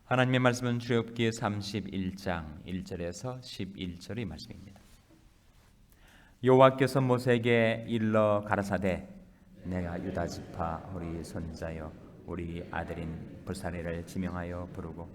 하나님의 말씀은 출애굽기 31장 1절에서 11절의 말씀입니다. 여호와께서 모세에게 일러 가라사대 내가 유다 지파 우리 손자여 우리 아들인 불사레를 지명하여 부르고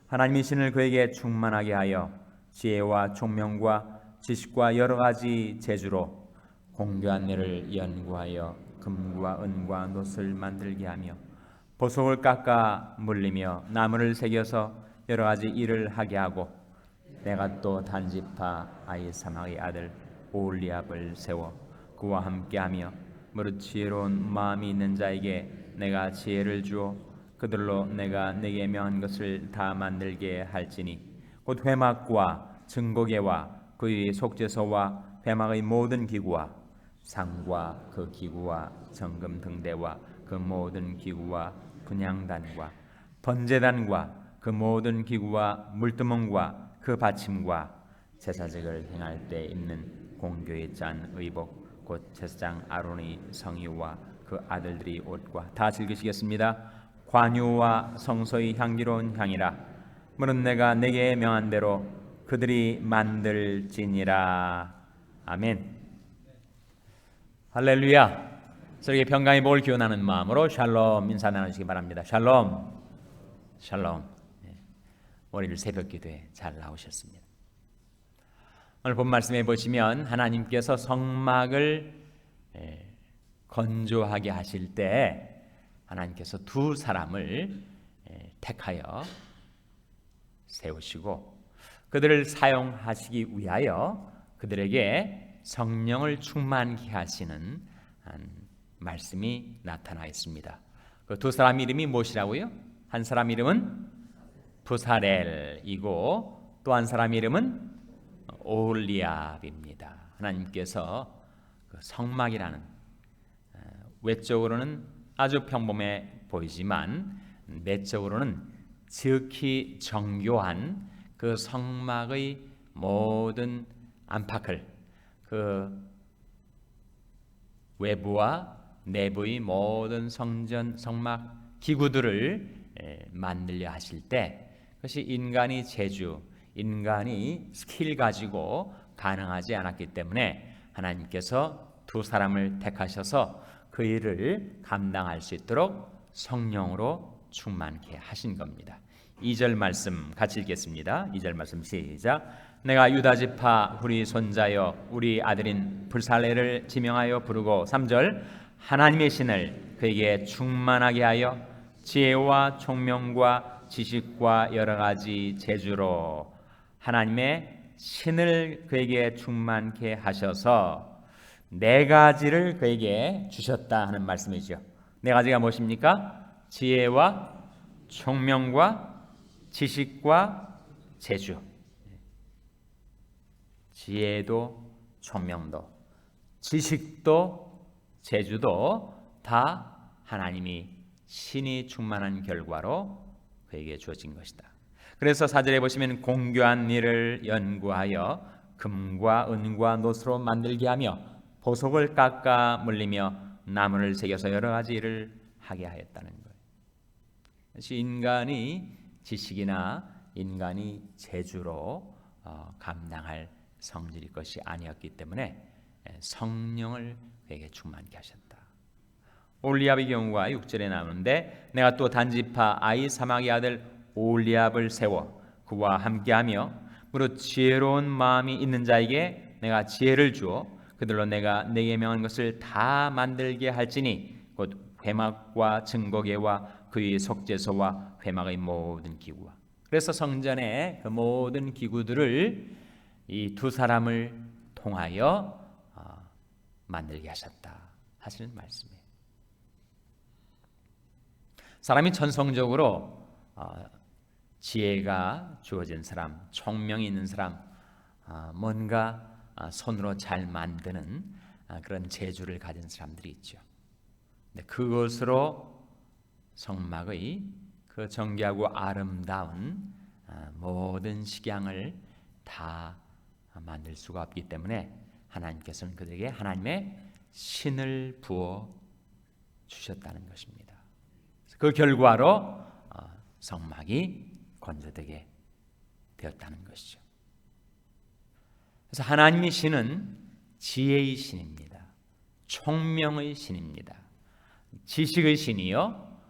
하나님의 신을 그에게 충만하게 하여 지혜와 총명과 지식과 여러 가지 재주로 공교한 일을 연구하여 금과 은과 놋을 만들게 하며 보석을 깎아 물리며 나무를 새겨서 여러 가지 일을 하게 하고 내가 또 단지파 아히사막의 아들 오홀리압을 세워 그와 함께하며 무릇 지혜로운 마음이 있는 자에게 내가 지혜를 주어 그들로 내가 내게 명한 것을 다 만들게 할지니 곧 회막과 증거계와 그의 속죄소와 회막의 모든 기구와 상과 그 기구와 정금 등대와 그 모든 기구와 분향단과 번제단과 그 모든 기구와 물두멍과 그 받침과 제사직을 행할 때 입는 공교에 짠 의복 곧 제사장 아론의 성의와 그 아들들이 옷과 다 즐기시겠습니다. 관유와 성소의 향기로운 향이라 무릇 내가 내게 명한 대로 그들이 만들지니라. 아멘. 할렐루야. 저에게 평강의 복을 기원하는 마음으로 샬롬 인사 나누시기 바랍니다. 샬롬. 샬롬. 월요일 새벽 기도에 잘 나오셨습니다. 오늘 본 말씀에 보시면 하나님께서 성막을 건조하게 하실 때 하나님께서 두 사람을 택하여 세우시고 그들을 사용하시기 위하여 그들에게 성령을 충만케 하시는 말씀이 나타나 있습니다. 그 두 사람 이름이 무엇이라고요? 한 사람 이름은 부사렐이고 또 한 사람 이름은 오홀리압입니다. 하나님께서 그 성막이라는 외적으로는 아주 평범해 보이지만 내적으로는 지극히 정교한 그 성막의 모든 안팎을 그 외부와 내부의 모든 성전 성막 기구들을 만들려 하실 때 그것이 인간이 재주, 인간이 스킬 가지고 가능하지 않았기 때문에 하나님께서 두 사람을 택하셔서 그 일을 감당할 수 있도록 성령으로 충만케 하신 겁니다. 2절 말씀 같이 읽겠습니다. 2절 말씀 시작. 내가 유다 지파 우리 손자여 우리 아들인 불살레를 지명하여 부르고 3절 하나님의 신을 그에게 충만하게 하여 지혜와 총명과 지식과 여러 가지 재주로 하나님의 신을 그에게 충만케 하셔서 네 가지를 그에게 주셨다 하는 말씀이죠. 네 가지가 무엇입니까? 지혜와 총명과 지식과 재주. 지혜도 총명도 지식도 재주도 다 하나님이 신이 충만한 결과로 그에게 주어진 것이다. 그래서 4절에 보시면 공교한 일을 연구하여 금과 은과 놋으로 만들게 하며 보석을 깎아 물리며 나무를 새겨서 여러 가지 일을 하게 하였다는 거예요. 그것이 인간이 지식이나 인간이 재주로 감당할 성질일 것이 아니었기 때문에 성령을 그에게 충만케 하셨다. 오홀리압의 경우가 6절에 나오는데 내가 또 단지파 아히사막의 아들 오홀리압을 세워 그와 함께하며 무릇 지혜로운 마음이 있는 자에게 내가 지혜를 주어 그들로 내가 내게 명한 것을 다 만들게 할지니 곧 회막과 증거계와 그의 속죄소와 회막의 모든 기구와. 그래서 성전의 그 모든 기구들을 이 두 사람을 통하여 만들게 하셨다 하시는 말씀이에요. 사람이 천성적으로 지혜가 주어진 사람, 총명이 있는 사람, 뭔가 손으로 잘 만드는 그런 재주를 가진 사람들이 있죠. 근데 그것으로 성막의 그 정교하고 아름다운 모든 식양을 다 만들 수가 없기 때문에 하나님께서는 그들에게 하나님의 신을 부어 주셨다는 것입니다. 그 결과로 성막이 건져되게 되었다는 것이죠. 그래서 하나님의 신은 지혜의 신입니다. 총명의 신입니다. 지식의 신이요,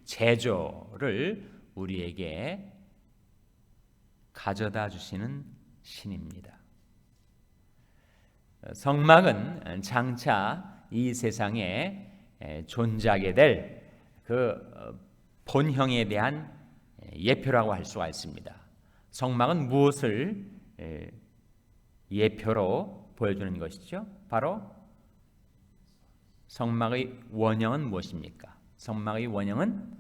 제조를 우리에게 가져다 주시는 신입니다. 성막은 장차 이 세상에 존재하게 될 그 본형에 대한 예표라고 할 수가 있습니다. 성막은 무엇을 예표로 보여주는 것이죠? 바로 성막의 원형은 무엇입니까? 성막의 원형은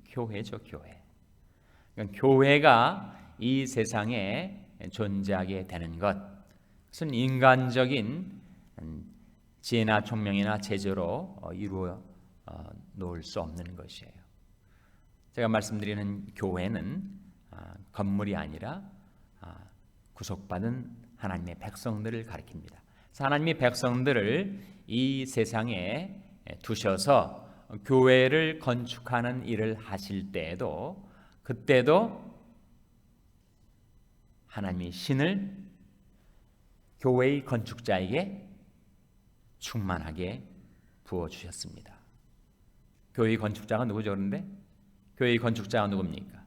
교회죠, 교회. 그러니까 교회가 이 세상에 존재하게 되는 것, 그것은 인간적인 지혜나 총명이나 제조로 이루어 놓을 수 없는 것이에요. 제가 말씀드리는 교회는 건물이 아니라 구속받은 하나님의 백성들을 가리킵니다. 그래서 하나님의 백성들을 이 세상에 두셔서 교회를 건축하는 일을 하실 때에도, 그때도 하나님의 신을 교회의 건축자에게 충만하게 부어주셨습니다. 교회의 건축자가 누구죠? 그런데 교회의 건축자가 누굽니까?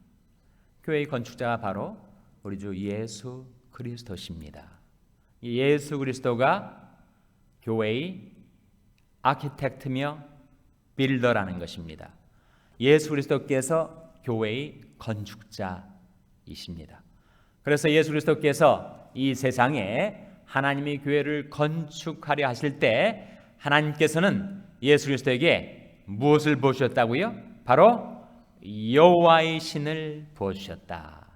교회의 건축자가 바로 우리 주 예수 그리스도십니다. 예수 그리스도가 교회의 아키텍트며 빌더라는 것입니다. 예수 그리스도께서 교회의 건축자이십니다. 그래서 예수 그리스도께서 이 세상에 하나님의 교회를 건축하려 하실 때 하나님께서는 예수 그리스도에게 무엇을 부으셨다고요? 바로 여호와의 신을 부어주셨다.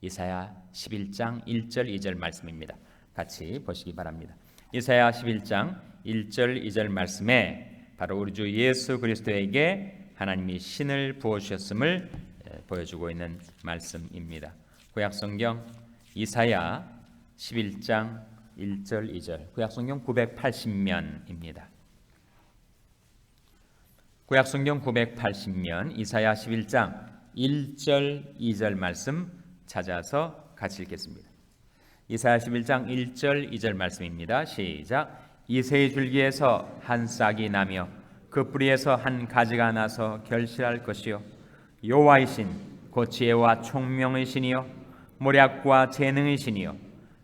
이사야 11장 1절 2절 말씀입니다. 같이 보시기 바랍니다. 이사야 11장 1절 2절 말씀에 바로 우리 주 예수 그리스도에게 하나님이 신을 부어주셨음을 보여주고 있는 말씀입니다. 구약성경 이사야 11장 1절 2절, 구약성경 980면입니다. 구약성경 980면 이사야 11장 1절 2절 말씀 찾아서 같이 읽겠습니다. 이사야 11장 1절 2절 말씀입니다. 시작. 이새의 줄기에서 한 싹이 나며 그 뿌리에서 한 가지가 나서 결실할 것이요 여호와의 신 곧 지혜와 총명의 신이요 모략과 재능의 신이요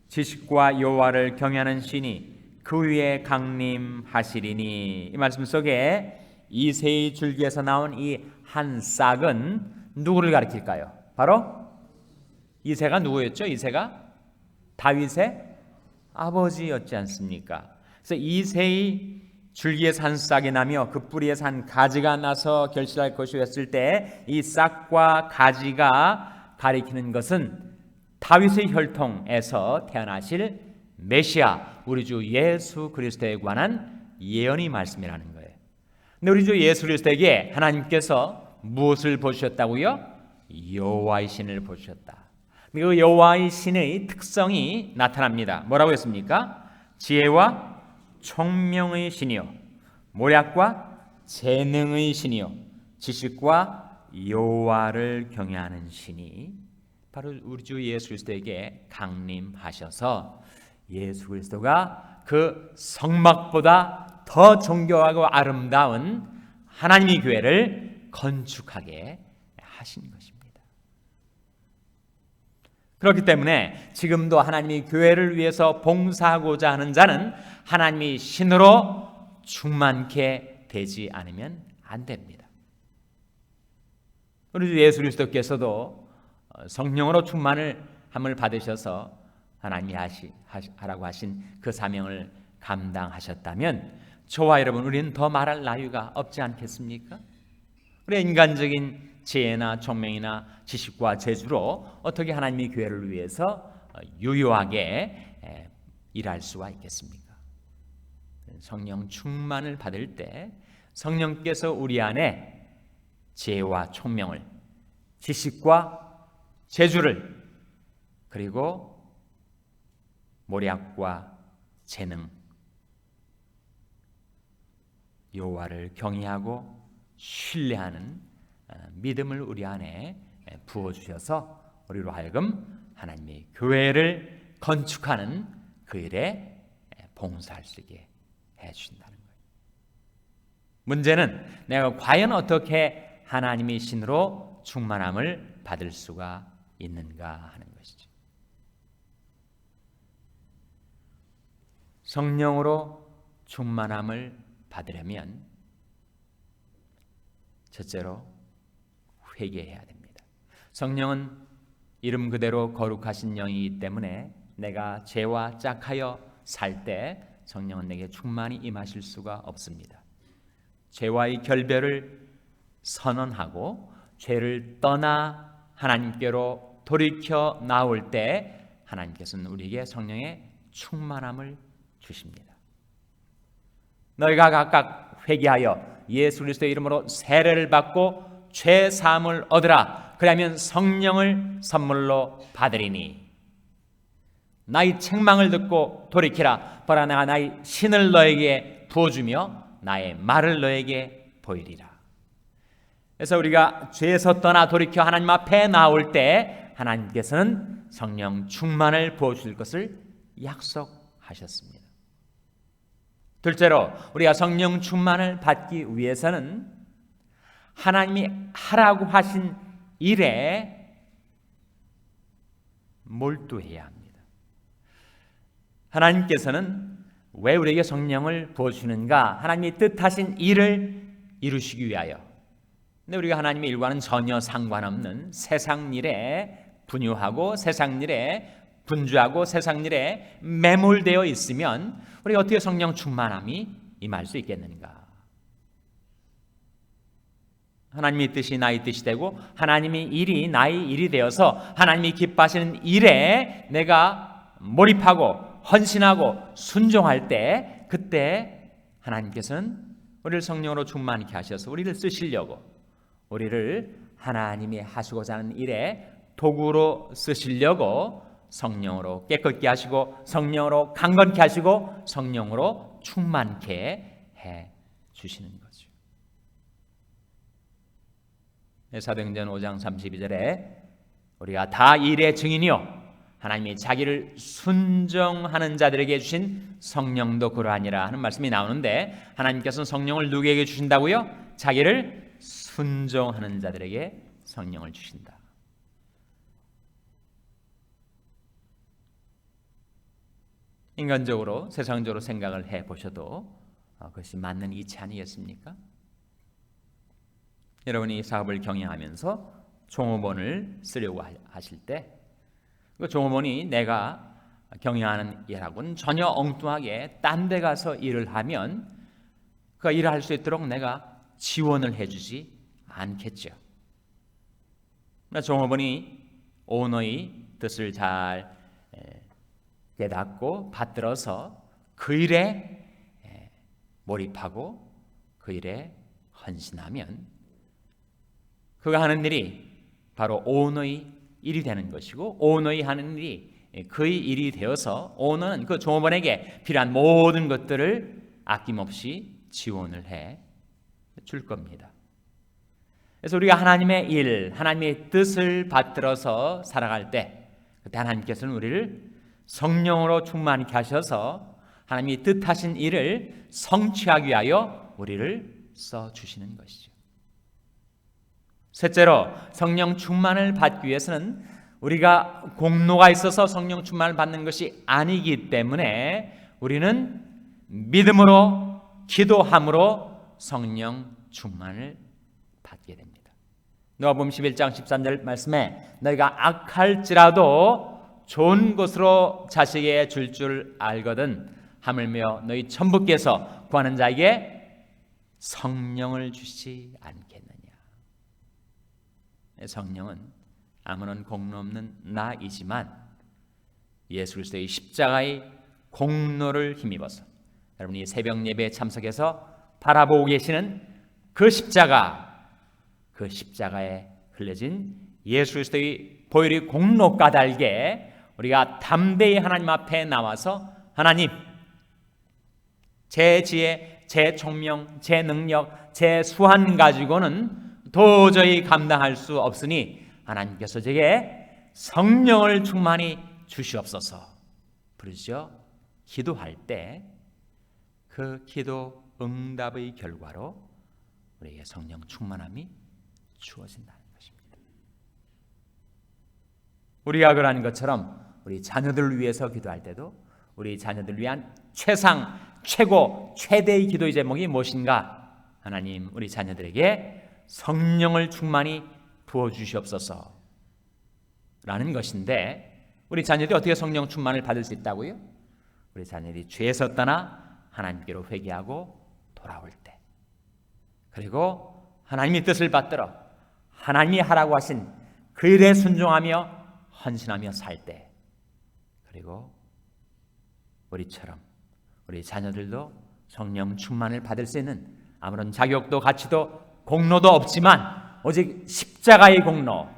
지식과 여호와를 경외하는 신이 그 위에 강림하시리니. 이 말씀 속에 이새의 줄기에서 나온 이 한 싹은 누구를 가리킬까요? 바로 이새가 누구였죠? 이새가 다윗의 아버지였지 않습니까? 그래서 이새의 줄기에서 한 싹이 나며 그 뿌리에서 한 가지가 나서 결실할 것이었을 때 이 싹과 가지가 가리키는 것은 다윗의 혈통에서 태어나실 메시아 우리 주 예수 그리스도에 관한 예언의 말씀이라는 거예요. 근데 우리 주 예수 그리스도에게 하나님께서 무엇을 보셨다고요? 여호와의 신을 보셨다. 그 여호와의 신의 특성이 나타납니다. 뭐라고 했습니까? 지혜와 총명의 신이요 모략과 재능의 신이요 지식과 여호와를 경외하는 신이 바로 우리 주 예수 그리스도에게 강림하셔서 예수 그리스도가 그 성막보다 더 정교하고 아름다운 하나님의 교회를 건축하게 하신 것입니다. 그렇기 때문에 지금도 하나님의 교회를 위해서 봉사하고자 하는 자는 하나님의 신으로 충만케 되지 않으면 안 됩니다. 우리 주 예수 그리스도께서도 성령으로 충만을 함을 받으셔서 하나님이 하라고 하신 그 사명을 감당하셨다면 저와 여러분 우리는 더 말할 나위가 없지 않겠습니까? 우리 인간적인 지혜나 총명이나 지식과 재주로 어떻게 하나님의 교회를 위해서 유효하게 일할 수가 있겠습니까? 성령 충만을 받을 때 성령께서 우리 안에 지혜와 총명을, 지식과 재주를, 그리고 모략과 재능, 여호와를 경외하고 신뢰하는 믿음을 우리 안에 부어주셔서 우리로 하여금 하나님의 교회를 건축하는 그 일에 봉사할 수 있게 해주신다는 거예요. 문제는 내가 과연 어떻게 하나님의 신으로 충만함을 받을 수가 있는가 하는 것이죠. 성령으로 충만함을 받으려면 첫째로 회개해야 됩니다. 성령은 이름 그대로 거룩하신 영이기 때문에 내가 죄와 짝하여 살 때 성령은 내게 충만히 임하실 수가 없습니다. 죄와의 결별을 선언하고 죄를 떠나 하나님께로 돌이켜 나올 때 하나님께서는 우리에게 성령의 충만함을 주십니다. 너희가 각각 회개하여 예수 그리스도의 이름으로 세례를 받고 죄 사함을 얻으라. 그러면 성령을 선물로 받으리니 나의 책망을 듣고 돌이키라. 보라 내가 나의 신을 너에게 부어주며 나의 말을 너에게 보이리라. 그래서 우리가 죄에서 떠나 돌이켜 하나님 앞에 나올 때 하나님께서는 성령 충만을 부어주실 것을 약속하셨습니다. 둘째로 우리가 성령 충만을 받기 위해서는 하나님이 하라고 하신 일에 몰두해야 합니다. 하나님께서는 왜 우리에게 성령을 부어주시는가? 하나님이 뜻하신 일을 이루시기 위하여. 근데 우리가 하나님의 일과는 전혀 상관없는 세상 일에 분유하고 세상 일에 분주하고 세상 일에 매몰되어 있으면 우리가 어떻게 성령 충만함이 임할 수 있겠는가? 하나님의 뜻이 나의 뜻이 되고 하나님의 일이 나의 일이 되어서 하나님이 기뻐하시는 일에 내가 몰입하고 헌신하고 순종할 때 그때 하나님께서는 우리를 성령으로 충만케 하셔서 우리를 쓰시려고 우리를 하나님이 하시고자 하는 일에 도구로 쓰시려고 성령으로 깨끗게 하시고 성령으로 강건케 하시고 성령으로 충만케 해 주시는 거죠. 사도행전 5장 32절에 우리가 다 일의 증인이요 하나님이 자기를 순종하는 자들에게 주신 성령도 그러하니라 하는 말씀이 나오는데 하나님께서는 성령을 누구에게 주신다고요? 자기를 순종하는 자들에게 성령을 주신다. 인간적으로 세상적으로 생각을 해보셔도 그것이 맞는 이치 아니겠습니까? 여러분이 사업을 경영하면서 종업원을 쓰려고 하실 때 그 종업원이 내가 경영하는 일하고는 전혀 엉뚱하게 딴 데 가서 일을 하면 그 일을 할 수 있도록 내가 지원을 해주지 않겠죠. 종업원이 오너의 뜻을 잘 깨닫고 받들어서 그 일에 몰입하고 그 일에 헌신하면 그가 하는 일이 바로 오너의 일이 되는 것이고 오너의 하는 일이 그의 일이 되어서 오너는 그 종업원에게 필요한 모든 것들을 아낌없이 지원을 해 줄 겁니다. 그래서 우리가 하나님의 일, 하나님의 뜻을 받들어서 살아갈 때 그때 하나님께서는 우리를 성령으로 충만케 하셔서 하나님이 뜻하신 일을 성취하기 위하여 우리를 써주시는 것이죠. 셋째로 성령 충만을 받기 위해서는 우리가 공로가 있어서 성령 충만을 받는 것이 아니기 때문에 우리는 믿음으로 기도함으로 성령 충만을 받게 됩니다. 누가복음 11장 13절 말씀에 너희가 악할지라도 좋은 것으로 자식에게 줄 알거든 하물며 너희 천부께서 구하는 자에게 성령을 주시지 않겠느냐. 성령은 아무런 공로 없는 나이지만 예수 그리스도의 십자가의 공로를 힘입어서 여러분이 새벽 예배에 참석해서 바라보고 계시는 그 십자가에 흘려진 예수 그리스도의 보혈의 공로 까닭에 우리가 담대히 하나님 앞에 나와서 하나님 제 지혜, 제 총명, 제 능력, 제 수완 가지고는 도저히 감당할 수 없으니 하나님께서 제게 성령을 충만히 주시옵소서 부르죠. 기도할 때 그 기도 응답의 결과로 우리에게 성령 충만함이 주어진다는 것입니다. 우리가 그러한 것처럼 우리 자녀들을 위해서 기도할 때도 우리 자녀들을 위한 최상, 최고, 최대의 기도의 제목이 무엇인가? 하나님, 우리 자녀들에게 성령을 충만히 부어주시옵소서 라는 것인데, 우리 자녀들이 어떻게 성령 충만을 받을 수 있다고요? 우리 자녀들이 죄에서 떠나 하나님께로 회개하고 돌아올 때, 그리고 하나님의 뜻을 받들어 하나님이 하라고 하신 그 일에 순종하며 헌신하며 살 때, 그리고 우리처럼 우리 자녀들도 성령 충만을 받을 수 있는 아무런 자격도 가치도 공로도 없지만 오직 십자가의 공로,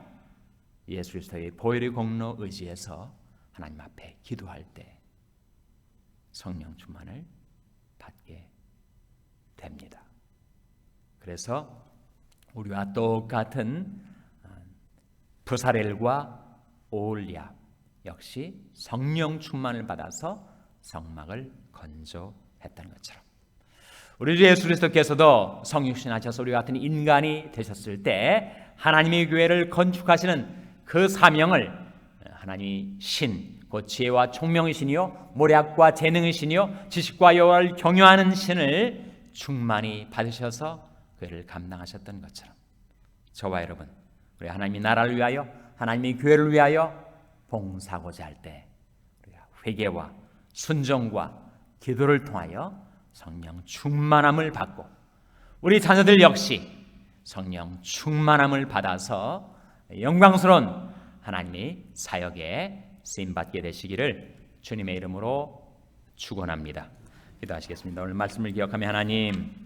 예수 그리스도의 보혈의 공로 의지해서 하나님 앞에 기도할 때 성령 충만을 받게 됩니다. 그래서 우리와 똑같은 부사렐과 오홀리압 역시 성령 충만을 받아서 성막을 건조했다는 것처럼, 우리 주 예수 그리스도께서도 성육신하셔서 우리 같은 인간이 되셨을 때 하나님의 교회를 건축하시는 그 사명을 하나님이 신, 곧 지혜와 총명의 신이요 모략과 재능의 신이요 지식과 여호와를 경외하는 신을 충만히 받으셔서 그를 감당하셨던 것처럼, 저와 여러분, 우리 하나님의 나라를 위하여 하나님의 교회를 위하여 봉사하고자 할 때 우리가 회개와 순종과 기도를 통하여 성령 충만함을 받고, 우리 자녀들 역시 성령 충만함을 받아서 영광스러운 하나님의 사역에 쓰임받게 되시기를 주님의 이름으로 축원합니다. 기도하시겠습니다. 오늘 말씀을 기억하며, 하나님,